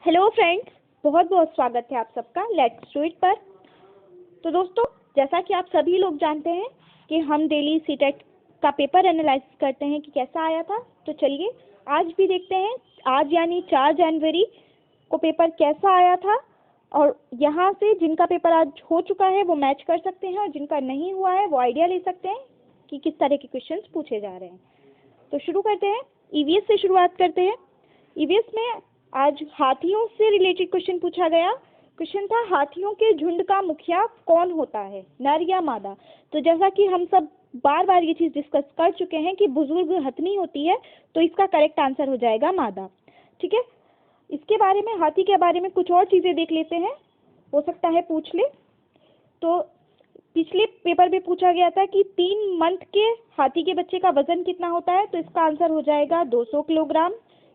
Hello friends, बहुत बहुत स्वागत है आप सबका लेट्स डू इट पर। तो दोस्तों, जैसा कि आप सभी लोग जानते हैं कि हम डेली सीटेट का पेपर एनालाइज करते हैं कि कैसा आया था। तो चलिए आज भी देखते हैं, आज यानी 4 जनवरी को पेपर कैसा आया था, और यहाँ से जिनका पेपर आज हो चुका है वो मैच कर सकते हैं, और जिनका नहीं हुआ है वो आइडिया ले सकते हैं कि किस तरह के क्वेश्चंस पूछे जा रहे हैं। तो शुरू करते हैं, ईवीएस से शुरुआत करते हैं। ईवीएस में आज हाथियों से रिलेटेड क्वेश्चन पूछा गया। क्वेश्चन था, हाथियों के झुंड का मुखिया कौन होता है, नर या मादा। तो जैसा कि हम सब बार बार ये चीज़ डिस्कस कर चुके हैं कि बुजुर्ग हथनी होती है, तो इसका करेक्ट आंसर हो जाएगा मादा। ठीक है, इसके बारे में, हाथी के बारे में कुछ और चीज़ें देख लेते हैं, हो सकता है पूछ ले। तो पिछले पेपर में पूछा गया था कि 3 मंथ के हाथी के बच्चे का वजन कितना होता है, तो इसका आंसर हो जाएगा 200 किलोग्राम।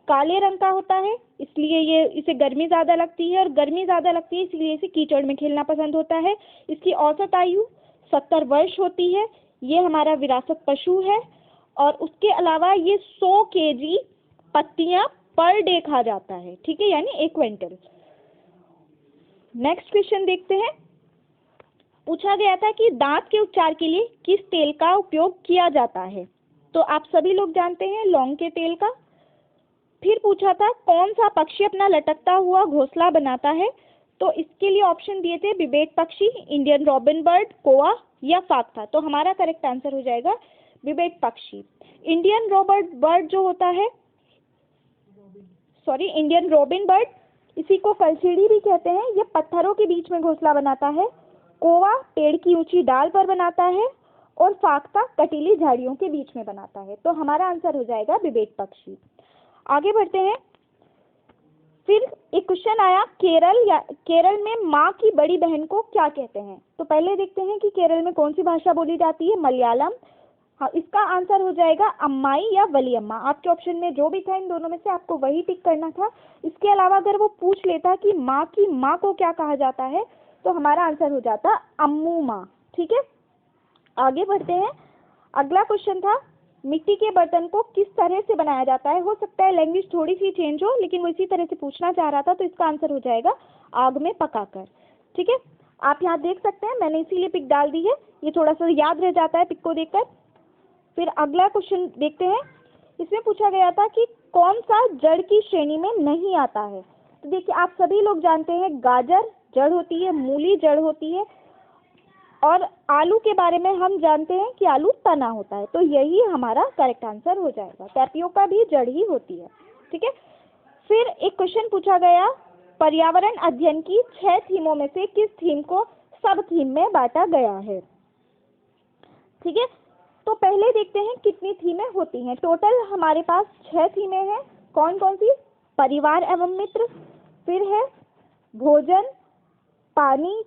काले रंग का होता है, इसलिए ये इसे गर्मी ज़्यादा लगती है, और गर्मी ज़्यादा लगती है इसलिए इसे कीचड़ में खेलना पसंद होता है। इसकी औसत आयु 70 वर्ष होती है। ये हमारा विरासत पशु है, और उसके अलावा ये 100 केजी पत्तियां पर डे खा जाता है। ठीक है, यानी 1 क्विंटल। नेक्स्ट क्वेश्चन देखते हैं। पूछा गया था कि दांत के उपचार के लिए किस तेल का उपयोग किया जाता है। तो आप सभी लोग जानते हैं लौंग के तेल का। फिर पूछा था कौन सा पक्षी अपना लटकता हुआ घोंसला बनाता है। तो इसके लिए ऑप्शन दिए थे बिबेट पक्षी, इंडियन रॉबिन बर्ड, कोआ या फाक्था। तो हमारा करेक्ट आंसर हो जाएगा बिबेट पक्षी। इंडियन रॉबिन बर्ड जो होता है, इंडियन रॉबिन बर्ड, इसी को कलचीड़ी भी कहते हैं, ये पत्थरों के बीच में घोंसला बनाता है। कोवा पेड़ की ऊंची डाल पर बनाता है, और फाख्ता कटीली झाड़ियों के बीच में बनाता है। तो हमारा आंसर हो जाएगा बिबेट पक्षी। आगे बढ़ते हैं। फिर एक क्वेश्चन आया, केरल में माँ की बड़ी बहन को क्या कहते हैं। तो पहले देखते हैं कि केरल में कौन सी भाषा बोली जाती है, मलयालम। हाँ, इसका आंसर हो जाएगा अम्माई या वलियम्मा। आपके ऑप्शन में जो भी था इन दोनों में से आपको वही टिक करना था। इसके अलावा अगर वो पूछ लेता कि माँ की माँ को क्या कहा जाता है, तो हमारा आंसर हो जाता अम्मू माँ। ठीक है, आगे बढ़ते हैं। अगला क्वेश्चन था, मिट्टी के बर्तन को किस तरह से बनाया जाता है। हो सकता है लैंग्वेज थोड़ी सी चेंज हो, लेकिन वो इसी तरह से पूछना चाह रहा था, तो इसका आंसर हो जाएगा आग में पकाकर। ठीक है, आप यहाँ देख सकते हैं, मैंने इसीलिए पिक डाल दी है, ये थोड़ा सा याद रह जाता है पिक को देखकर। फिर अगला क्वेश्चन देखते हैं। इसमें पूछा गया था कि कौन सा जड़ की श्रेणी में नहीं आता है। तो देखिए, आप सभी लोग जानते हैं गाजर जड़ होती है, मूली जड़ होती है, और आलू के बारे में हम जानते हैं कि आलू तना होता है। तो यही हमारा करेक्ट आंसर हो जाएगा। टैपियोका भी जड़ ही होती है। ठीक है, फिर एक क्वेश्चन पूछा गया, पर्यावरण अध्ययन की 6 थीमों में से किस थीम को सब थीम में बांटा गया है। ठीक है, तो पहले देखते हैं कितनी थीमें होती हैं। टोटल हमारे पास 6 थीमें हैं। कौन कौन सी, परिवार एवं मित्र, फिर है भोजन, पानी,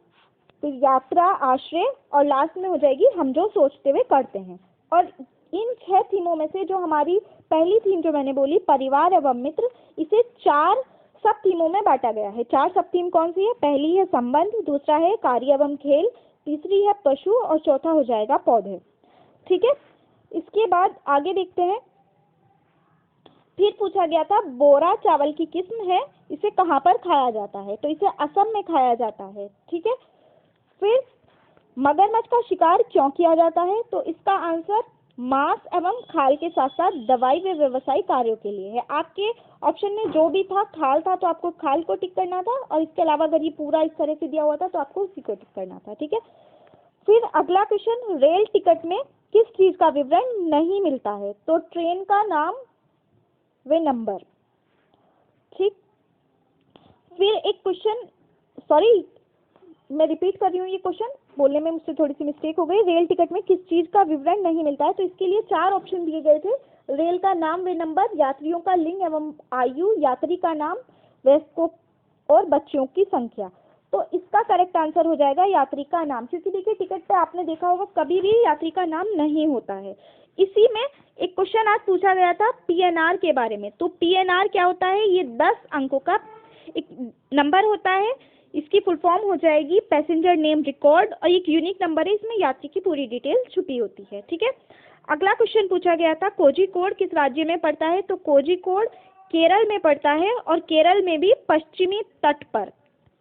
फिर यात्रा, आश्रय, और लास्ट में हो जाएगी हम जो सोचते हुए करते हैं। और इन 6 थीमों में से जो हमारी पहली थीम जो मैंने बोली, परिवार एवं मित्र, इसे 4 सब थीमों में बांटा गया है। 4 सब थीम कौन सी है, पहली है संबंध, दूसरा है कार्य एवं खेल, तीसरी है पशु, और चौथा हो जाएगा पौधे। ठीक है, इसके बाद आगे देखते हैं। फिर पूछा गया था, बोरा चावल की किस्म है, इसे कहाँ पर खाया जाता है। तो इसे असम में खाया जाता है। ठीक है, फिर मगरमच्छ का शिकार क्यों किया जाता है। तो इसका आंसर मांस एवं खाल के साथ साथ दवाई व व्यवसायिक कार्यों के लिए है। आपके ऑप्शन में जो भी था, खाल था तो आपको खाल को टिक करना था, और इसके अलावा अगर ये पूरा इस तरह से दिया हुआ था तो आपको उसी को टिक करना था। ठीक है, फिर अगला क्वेश्चन, रेल टिकट में किस चीज का विवरण नहीं मिलता है। तो ट्रेन का नाम व नंबर। ठीक, फिर एक क्वेश्चन, मैं रिपीट कर रही हूँ, ये क्वेश्चन बोलने में मुझसे थोड़ी सी मिस्टेक हो गई। रेल टिकट में किस चीज का विवरण नहीं मिलता है। तो इसके लिए 4 ऑप्शन दिए गए थे, रेल का नाम व नंबर, यात्रियों का लिंग एवं आयु, यात्री का नाम, वयस्कों और बच्चों की संख्या। तो इसका करेक्ट आंसर हो जाएगा यात्री का नाम, क्योंकि देखिए टिकट पे आपने देखा होगा कभी भी यात्री का नाम नहीं होता है। इसी में एक क्वेश्चन आज पूछा गया था पीएनआर के बारे में। तो पीएनआर क्या होता है, ये 10 अंकों का एक नंबर होता है। इसकी फुल फॉर्म हो जाएगी पैसेंजर नेम रिकॉर्ड, और एक यूनिक नंबर है, इसमें यात्री की पूरी डिटेल छुपी होती है। ठीक है, अगला क्वेश्चन पूछा गया था, कोझिकोड किस राज्य में पड़ता है। तो कोझिकोड केरल में पड़ता है और केरल में भी पश्चिमी तट पर।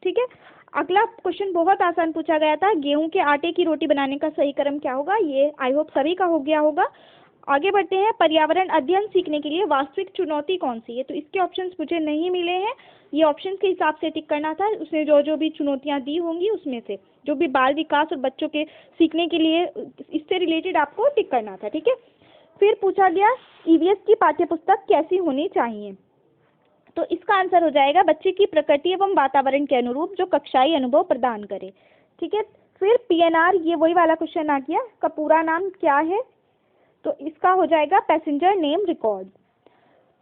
ठीक है, अगला क्वेश्चन बहुत आसान पूछा गया था, गेहूं के आटे की रोटी बनाने का सही क्रम क्या होगा। ये आई होप सभी का हो गया होगा। आगे बढ़ते हैं, पर्यावरण अध्ययन सीखने के लिए वास्तविक चुनौती कौन सी है। तो इसके ऑप्शंस मुझे नहीं मिले हैं, ये ऑप्शंस के हिसाब से टिक करना था। उसने जो जो भी चुनौतियां दी होंगी उसमें से जो भी बाल विकास और बच्चों के सीखने के लिए इससे रिलेटेड आपको टिक करना था। ठीक है, फिर पूछा गया ईवीएस की पाठ्यपुस्तक कैसी होनी चाहिए। तो इसका आंसर हो जाएगा बच्चे की प्रकृति एवं वातावरण के अनुरूप जो कक्षाई अनुभव प्रदान करे। ठीक है, फिर पीएनआर, ये वही वाला क्वेश्चन आ गया, का पूरा नाम क्या है। तो इसका हो जाएगा पैसेंजर नेम रिकॉर्ड।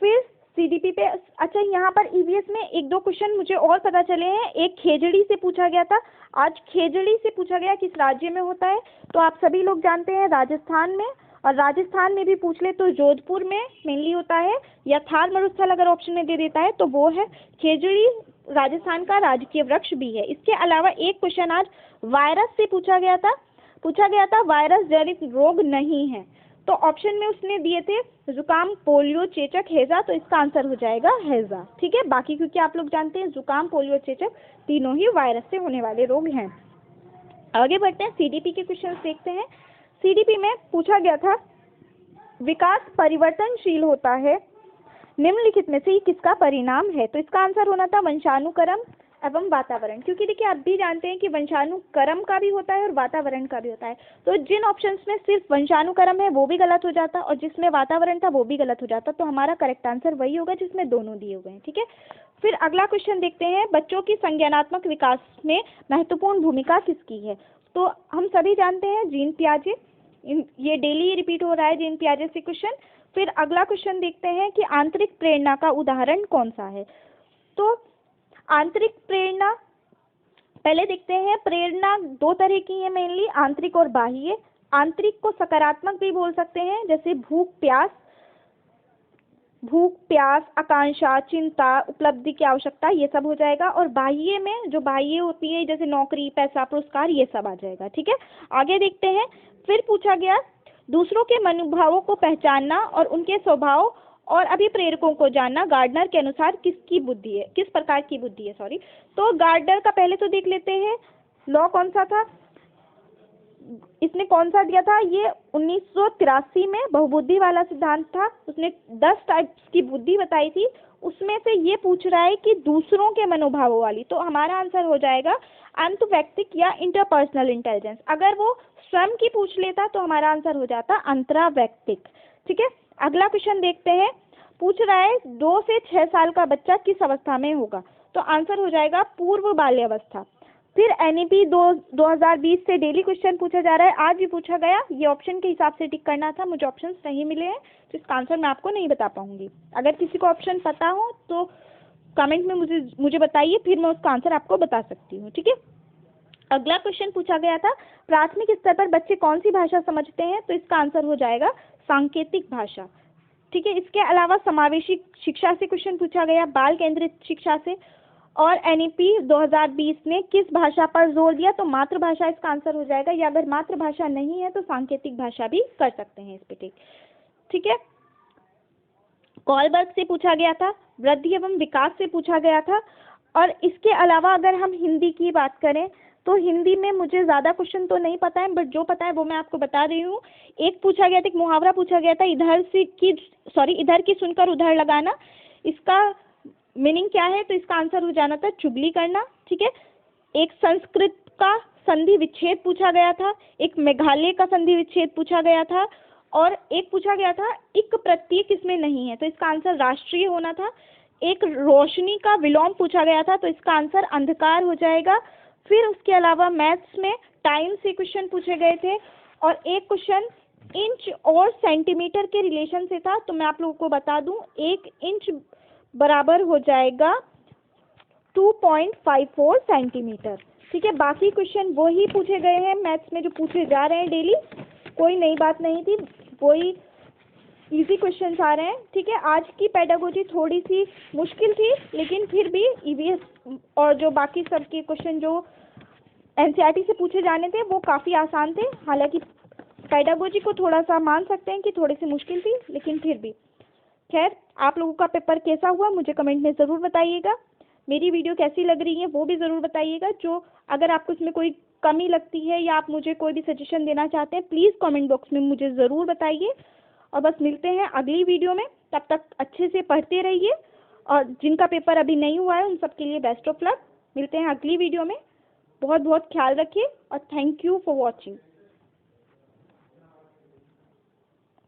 फिर सीडीपी पे, अच्छा यहाँ पर ईवीएस में एक दो क्वेश्चन मुझे और पता चले हैं। एक खेजड़ी से पूछा गया था, आज खेजड़ी से पूछा गया किस राज्य में होता है। तो आप सभी लोग जानते हैं राजस्थान में, और राजस्थान में भी पूछ ले तो जोधपुर में मेनली होता है, या थार मरुस्थल अगर ऑप्शन में दे देता है तो वो है। खेजड़ी राजस्थान का राजकीय वृक्ष भी है। इसके अलावा एक क्वेश्चन आज वायरस से पूछा गया था वायरस जनित रोग नहीं है। तो ऑप्शन में उसने दिए थे जुकाम, पोलियो, चेचक, हैजा। तो इसका आंसर हो जाएगा हैजा। ठीक है, बाकी क्योंकि आप लोग जानते हैं जुकाम, पोलियो, चेचक तीनों ही वायरस से होने वाले रोग हैं। आगे बढ़ते हैं, सीडीपी के क्वेश्चन देखते हैं। सीडीपी में पूछा गया था विकास परिवर्तनशील होता है, निम्नलिखित में से ये किसका परिणाम है। तो इसका आंसर होना था वंशानुक्रम एवं वातावरण, क्योंकि देखिए आप भी जानते हैं कि वंशानुक्रम का भी होता है और वातावरण का भी होता है। तो जिन ऑप्शंस में सिर्फ वंशानुक्रम है वो भी गलत हो जाता, और जिसमें वातावरण था वो भी गलत हो जाता। तो हमारा करेक्ट आंसर वही होगा जिसमें दोनों दिए हुए हैं। ठीक है, फिर अगला क्वेश्चन देखते हैं, बच्चों की संज्ञानात्मक विकास में महत्वपूर्ण भूमिका किसकी है। तो हम सभी जानते हैं जीन पियाजे, ये डेली रिपीट हो रहा है जीन पियाजे से क्वेश्चन। फिर अगला क्वेश्चन देखते हैं कि आंतरिक प्रेरणा का उदाहरण कौन सा है। तो आंतरिक प्रेरणा पहले देखते हैं, प्रेरणा दो तरह की है मेनली, आंतरिक और बाह्य। आंतरिक को सकारात्मक भी बोल सकते हैं, जैसे भूख प्यास, आकांक्षा, चिंता, उपलब्धि की आवश्यकता, ये सब हो जाएगा। और बाह्य में जो बाह्य होती है जैसे नौकरी, पैसा, पुरस्कार, ये सब आ जाएगा। ठीक है, आगे देखते हैं। फिर पूछा गया दूसरों के मनोभावों को पहचानना और उनके स्वभाव और अभिप्रेरकों को जानना गार्डनर के अनुसार किस प्रकार की बुद्धि है। तो गार्डनर का पहले तो देख लेते हैं, लॉ कौन सा था, इसने कौन सा दिया था। ये 1983 में बहुबुद्धि वाला सिद्धांत था। उसने 10 टाइप्स की बुद्धि बताई थी, उसमें से ये पूछ रहा है कि दूसरों के मनोभावों वाली। तो हमारा आंसर हो जाएगा अंतर्वैयक्तिक या इंटरपर्सनल इंटेलिजेंस। अगर वो स्वयं की पूछ लेता तो हमारा आंसर हो जाता अंतरावैयक्तिक। ठीक है, अगला क्वेश्चन देखते हैं, पूछ रहा है 2 से 6 साल का बच्चा किस अवस्था में होगा। तो आंसर हो जाएगा पूर्व बाल्यावस्था। फिर एनईपी 2020 से डेली क्वेश्चन पूछा जा रहा है, आज भी पूछा गया। ये ऑप्शन के हिसाब से टिक करना था, मुझे ऑप्शंस नहीं मिले हैं तो इसका आंसर मैं आपको नहीं बता पाऊंगी। अगर किसी को ऑप्शन पता हो तो कमेंट में मुझे बताइए, फिर मैं उसका आंसर आपको बता सकती हूँ। ठीक है, अगला क्वेश्चन पूछा गया था प्राथमिक स्तर पर बच्चे कौन सी भाषा समझते हैं। तो इसका आंसर हो जाएगा सांकेतिक भाषा। ठीक है, इसके अलावा समावेशी शिक्षा से क्वेश्चन पूछा गया, बाल केंद्रित शिक्षा से। और एनईपी 2020 ने किस भाषा पर जोर दिया। तो मातृभाषा इसका आंसर हो जाएगा, या अगर मातृभाषा नहीं है तो सांकेतिक भाषा भी कर सकते हैं इस पे। ठीक है, कॉलबर्ग से पूछा गया था, वृद्धि एवं विकास से पूछा गया था। और इसके अलावा अगर हम हिंदी की बात करें तो हिंदी में मुझे ज़्यादा क्वेश्चन तो नहीं पता है, बट जो पता है वो मैं आपको बता रही हूँ। एक पूछा गया था, एक मुहावरा पूछा गया था, इधर की सुनकर उधर लगाना। इसका मीनिंग क्या है। तो इसका आंसर हो जाना था चुगली करना। ठीक है, एक संस्कृत का संधि विच्छेद पूछा गया था, एक मेघालय का संधि विच्छेद पूछा गया था, और एक पूछा गया था इक प्रत्यय किसमें नहीं है। तो इसका आंसर राष्ट्रीय होना था। एक रोशनी का विलोम पूछा गया था, तो इसका आंसर अंधकार हो जाएगा। फिर उसके अलावा मैथ्स में टाइम से क्वेश्चन पूछे गए थे, और एक क्वेश्चन इंच और सेंटीमीटर के रिलेशन से था। तो मैं आप लोगों को बता दूं, 1 इंच बराबर हो जाएगा 2.54 सेंटीमीटर। ठीक है, बाकी क्वेश्चन वही पूछे गए हैं मैथ्स में जो पूछे जा रहे हैं डेली, कोई नई बात नहीं थी, वही इजी क्वेश्चंस आ रहे हैं। ठीक है, आज की पेडागोजी थोड़ी सी मुश्किल थी, लेकिन फिर भी ईवीएस और जो बाकी सब के क्वेश्चन जो एनसीईआरटी से पूछे जाने थे वो काफ़ी आसान थे। हालांकि पेडागोजी को थोड़ा सा मान सकते हैं कि थोड़ी सी मुश्किल थी, लेकिन फिर भी खैर, आप लोगों का पेपर कैसा हुआ मुझे कमेंट में ज़रूर बताइएगा। मेरी वीडियो कैसी लग रही है वो भी ज़रूर बताइएगा। जो अगर आपको इसमें कोई कमी लगती है या आप मुझे कोई भी सजेशन देना चाहते हैं, प्लीज़ कमेंट बॉक्स में मुझे ज़रूर बताइए। और बस मिलते हैं अगली वीडियो में, तब तक अच्छे से पढ़ते रहिए। और जिनका पेपर अभी नहीं हुआ है उन सब के लिए बेस्ट ऑफ लक। मिलते हैं अगली वीडियो में। बहुत बहुत ख्याल रखिए और थैंक यू फॉर वॉचिंग।